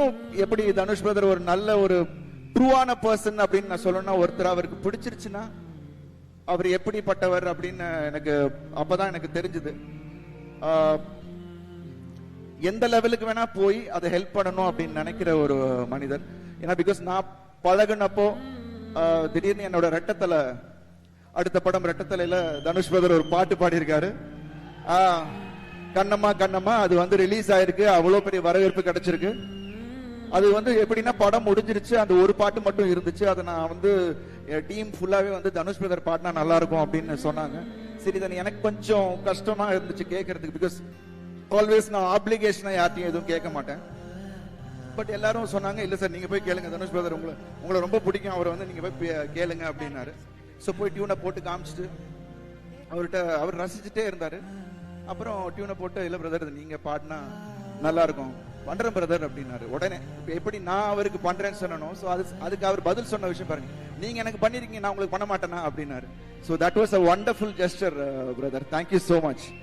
இன்னும் எப்படி தனுஷ் பிரதர் ஒரு நல்ல ஒரு ட்ரூவான பர்சன் அப்படின்னு நான் சொல்லணும்னா, ஒருத்தர் அவருக்கு பிடிச்சிருச்சுன்னா அவர் எப்படிப்பட்டவர் அப்படின்னு எனக்கு அப்பதான் எனக்கு தெரிஞ்சது. எந்த லெவலுக்கு வேணா போய் அதை ஹெல்ப் பண்ணணும் அப்படின்னு நினைக்கிற ஒரு மனிதர். ஏன்னா பிகாஸ் நான் பழகுனப்போ திடீர்னு என்னோட ரெட்டத்தல, அடுத்த படம் ரெட்டத்தலையில தனுஷ் பிரதர் ஒரு பாட்டு பாடியிருக்காரு, கண்ணம்மா கண்ணம்மா. அது வந்து ரிலீஸ் ஆயிருக்கு, அவ்வளவு பெரிய வரவேற்பு கிடைச்சிருக்கு. அது வந்து எப்படின்னா படம் முடிஞ்சிருச்சு, அந்த ஒரு பாட்டு மட்டும் இருந்துச்சு. அதை நான் வந்து டீம் ஃபுல்லாவே வந்து தனுஷ் பிரதர் பாடினா நல்லா இருக்கும் அப்படின்னு சொன்னாங்க. சரி, தான் எனக்கு கொஞ்சம் கஷ்டமா இருந்துச்சு கேட்கறதுக்கு. பிகாஸ் ஆல்வேஸ் நான் ஆப்ளிகேஷனா யார்ட்டையும் எதுவும் கேட்க மாட்டேன். பட் எல்லாரும் சொன்னாங்க, இல்ல சார் நீங்க போய் கேளுங்க, தனுஷ் பிரதர் உங்களை ரொம்ப பிடிக்கும், அவரை வந்து நீங்க போய் கேளுங்க அப்படின்னாரு. ஸோ போய் டியூனை போட்டு காமிச்சிட்டு அவர்கிட்ட அவர் ரசிச்சுட்டே இருந்தாரு. அப்புறம் டியூனை போட்டு, இல்ல பிரதர் நீங்க பாடினா நல்லா இருக்கும், பண்றேன் பிரதர் அப்படின்னாரு. உடனே எப்படி நான் அவருக்கு பண்றேன்னு சொன்னனோ, ஸோ அதுக்கு அவர் பதில் சொன்ன விஷயம் பாருங்க, நீங்க எனக்கு பண்ணிருக்கீங்க, நான் உங்களுக்கு பண்ண மாட்டேனா அப்படின்னாரு. So that was a wonderful gesture brother. Thank you so much.